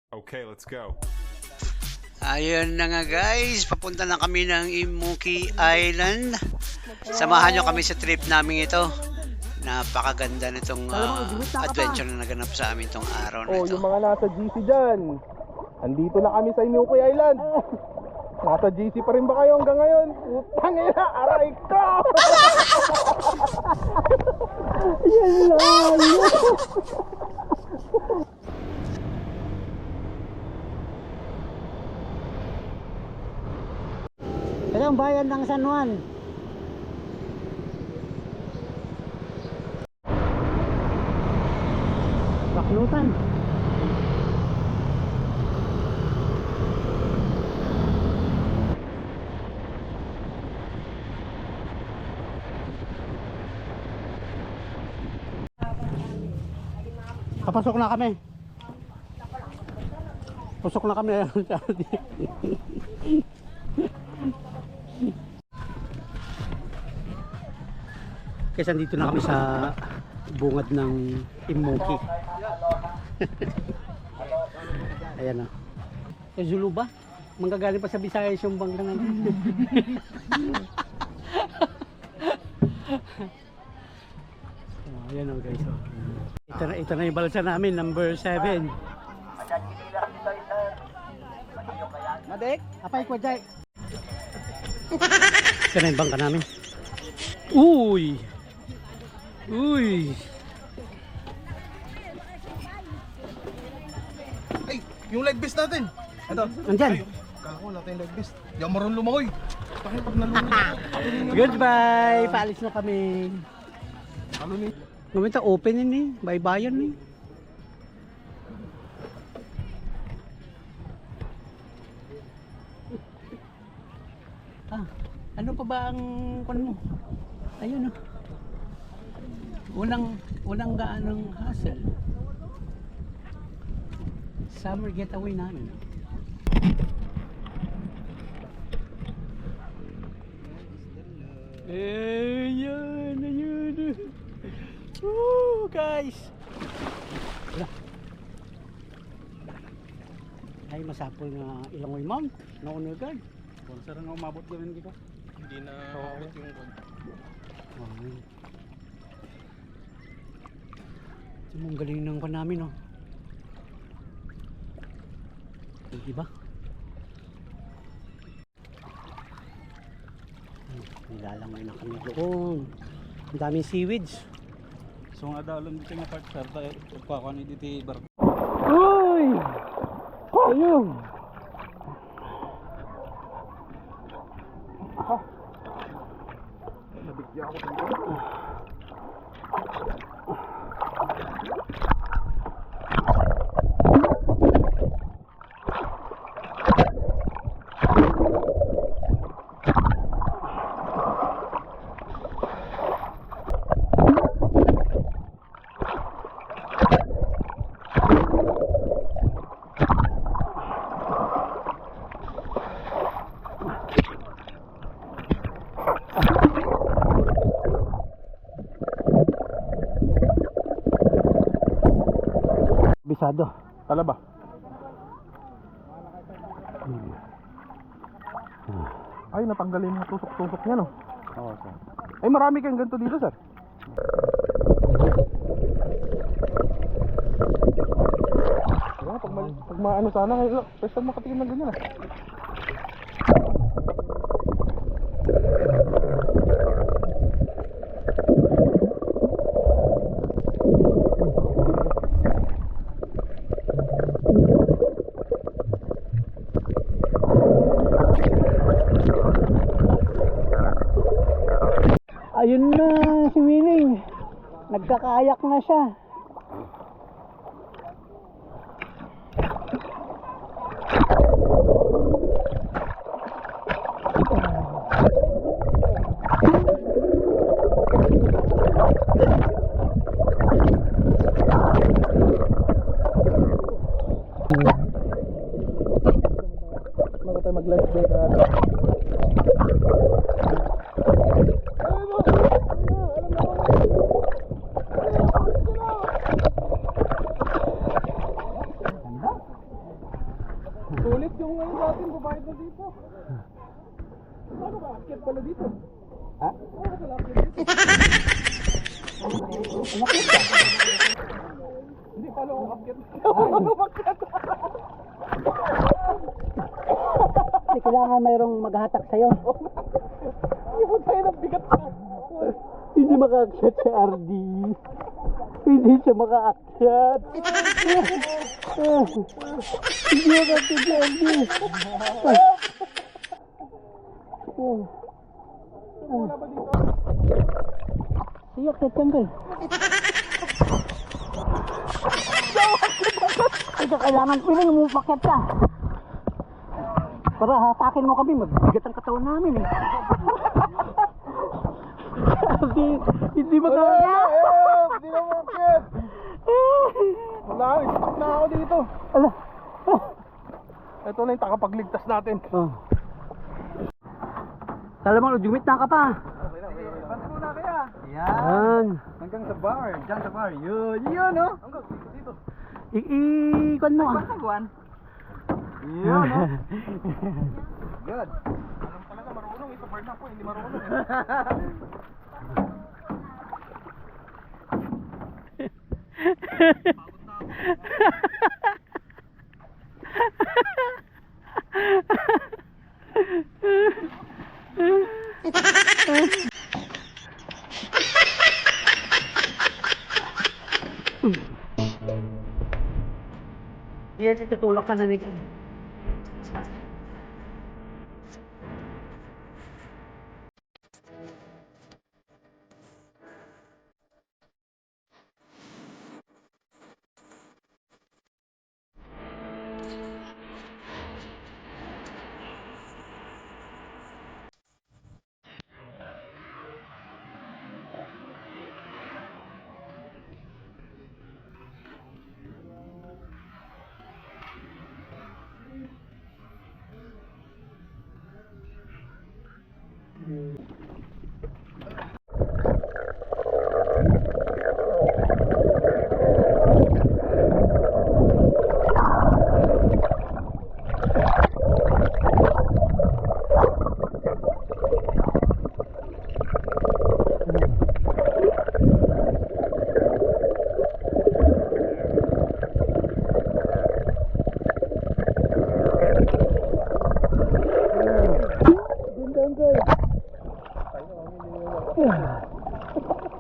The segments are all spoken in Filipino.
Okay, let's go. Ayun na nga guys, papunta na kami ng Imuki Island. Samahan nyo kami sa trip namin ito. Napakaganda nitong adventure na naganap sa amin itong araw na ito. Yung mga nasa GC dyan, andito na kami sa Imuki Island. Nasa GC pa rin ba kayo hanggang ngayon? Utang ina, aray ko! Yan lang! Ito ang bayan ng San Juan. Baklutan. Papasok na kami. Pasok na kami. Kasi andito na kami sa bungad ng Imuki. Ayan o. Eh, Zulu ba? Manggagaling pa sa Visayas yung bangka na. Ayan o guys. Ito na yung balsa namin, number 7. Madek? Apay ko dyan. Ito na yung bangka namin. Uy! Uy! Ay, yung leg beast natin! Ito. Nandyan! Kala ko natin yung leg beast. Di ako marunong lumangoy. Bakit pag nalunod ako? Goodbye! Paalis na kami. Ano ni? Gumita open yun eh. Baybayan eh. Ah, ano pa ba ang kwan mo? Ayun oh. Walang gaanong hassle. Summer getaway namin. Ayun, ayun. Woo, guys. Wala. Ay, masapol nga Ilangoy Mount. Naunugan. Kung saan nga umabot gawin dito? Hindi na umabot yung kod. Ay. Ito mong galing ng kan namin oh. Diba? Nilalangoy na kami doon. Ang daming seaweeds. So nga dalon dito nga part sir, pagkakakuha ni dito bar. Uy! Ayun! Nabigyan ako dito. Bisado. Tala ba? Ay, natanggalin mo tusok-tusok niya, no? Oo, sir. Ay, marami kayong ganito dito, sir. Yeah, pag maano sana, first time makatikim ng ganyan, ah. Ayun na si Willing. Nagkakayak na siya. Bago tayo mag-lunch break, Sulit yung ngayon natin, bumayad na dito. Ano ba, akyat pala dito? Ha? Ano ka akyat dito? Umakit ka. Hindi pala ako akyat. Ano akyat? Hindi kailangan mayroong maghahatak sa'yo. Hindi mo tayo ng bigat ka. Hindi makaakyat si RD. Hindi siya makaakyat. Hindi makaakyat si RD. Wala ba dito? Sige, akyat yan kayo. Ito, kailangan piling mo pakyat ka. Para hatakin mo kami, magbigat ang katawan namin eh. Hindi makaakyat. Hindi na akyat. Wala, stuck na ako dito. Ala. Ito na yung takapagligtas natin. Oh. Kala mo, jumit na ka pa. Basta muna kaya. Yan. Hanggang sa bar. Diyan sa bar. Yun, no? Hanggang dito. Ikon mo. Pagkaguan. Yun, no? Good. Alam talaga marunong. Ito bar na po. Hindi marunong. Yan, tutulak ka na ni.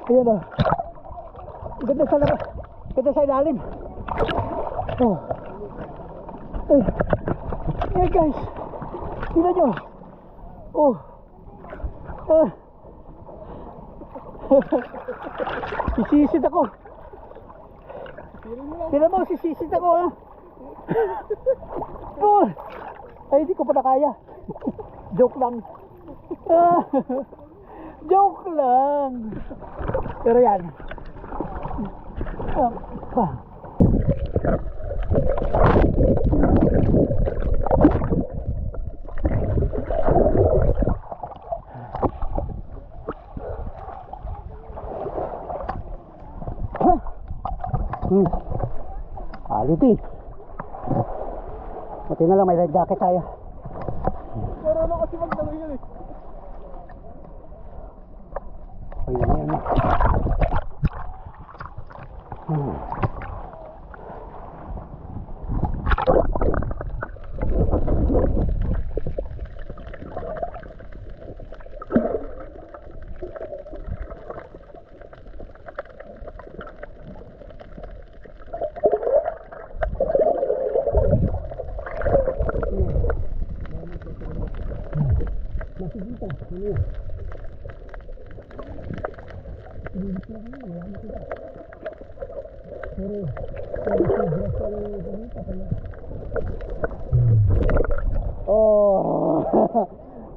Ayan o. Ganda sa labas. Ganda sa ilalim. Oh. Ay. Ayan guys. Tingnan nyo. Oh. Ah. Sisisid ako. Tingnan mo, sisisid ako ha. Oh. Ay, hindi ko pa na kaya. Joke lang. Ah. Joke lang. Pero yan. Alit eh. Buti na lang may red jacket tayo. Pero ano kasi magdalo yun eh. Ayan. Oh,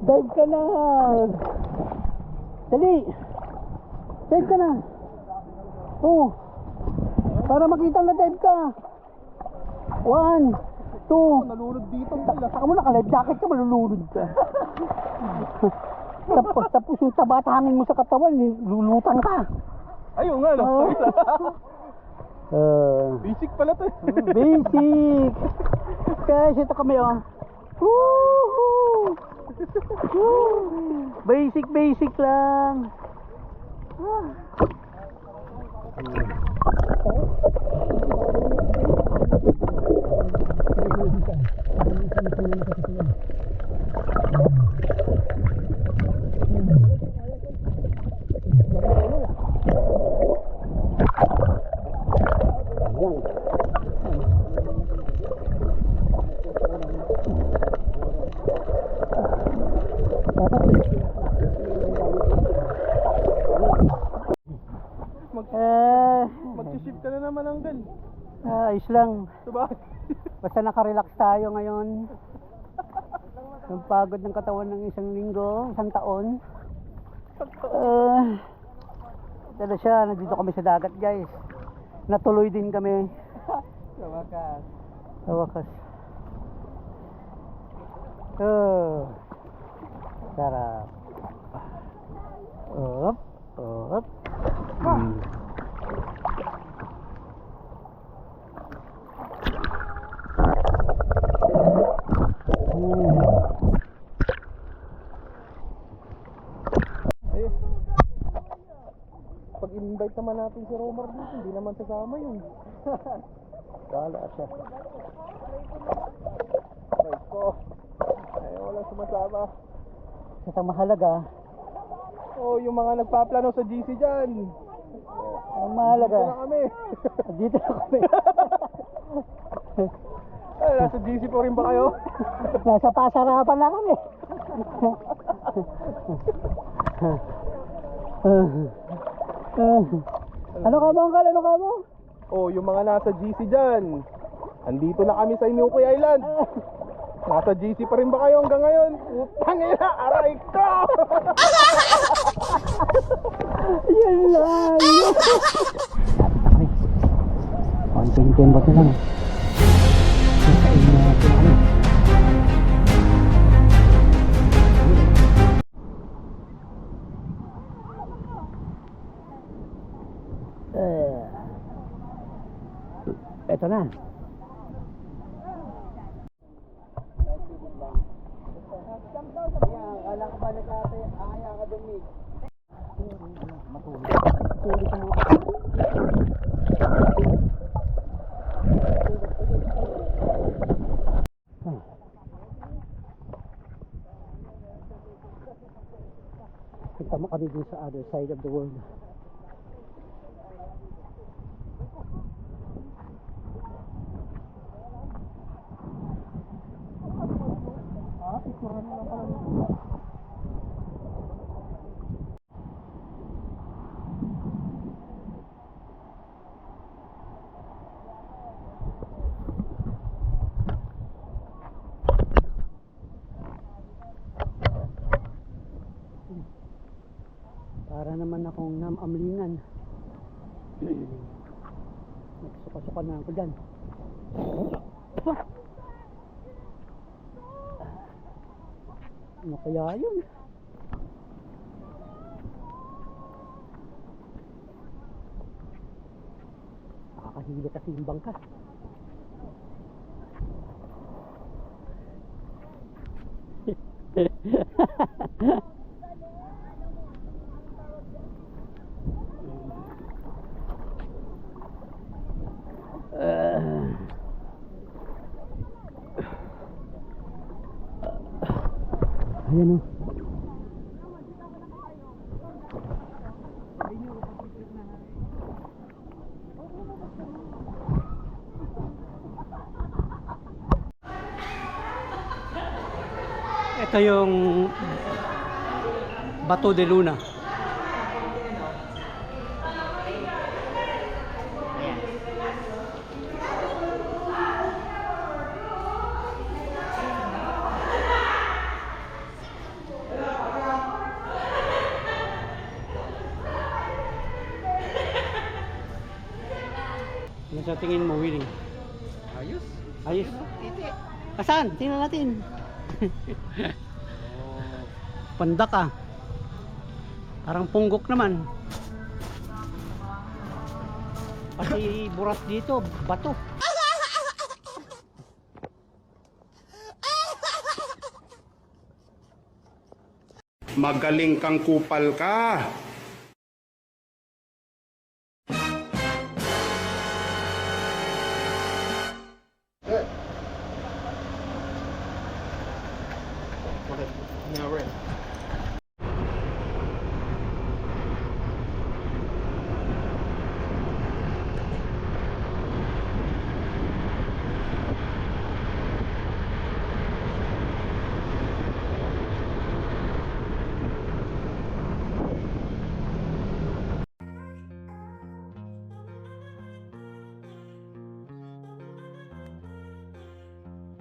dive ka na. Dali. Dive ka na. Oh. Para makita na dive ka. 1, 2. Nalulod dito. Saka mo naka-life jacket ka, malulunod ka. Tapos yung tabatangin mo sa katawan, lulutang ka. Ayun nga, no? Oh. Basic pala to eh. Basic. Guys, ito kami oh. Woohoo! Woo! Basic lang. Mag-shift ka na naman ang gal. Ayos lang. Diba? Basta nakarelax tayo ngayon. Yung pagod ng katawan ng isang linggo, isang taon. Ito na siya, nandito kami sa dagat guys. Natuloy din kami. Sa wakas. Sa wakas. Sarap. Up, up. Pag invite naman natin si Romar dito, hindi naman sasama yun. Wala siya. Ay ko. Ay, walang sumasama. Sa mahalaga, Oh, yung mga nagpaplano sa GC dyan. ang mahalaga, Dito na kami. dito na kami. Ay, nasa GC po rin ba kayo? Nasa pasarapan na kami. Ano ka ba, Uncle? Ano ka ba? Oh, yung mga nasa GC dyan. Andito na kami sa Inukoy Island. Nasa GC pa rin ba kayo hanggang ngayon? Utang ina, aray ko! Yan lang. Kami. Konting tembot na lang. Kainin natin kami. Eto na. Alam ka ba nagkate? Aya ka dumig. Matulog ka mga. Punta mo kami dun sa other side of the world. Ikuran lang pala nito. Para naman akong namamlingan. Nagsuka-suka na ako dyan. Ano kaya yun? Nakakahila kasi yung bangka. Ayan o. Ito yung Bato de Luna. Ano sa tingin mo, Willing? Ayos. Ayos. Titi. Asan? Tingnan natin. Panda ka. Parang punggok naman. Pati burat dito, bato. Magaling kang kupal ka.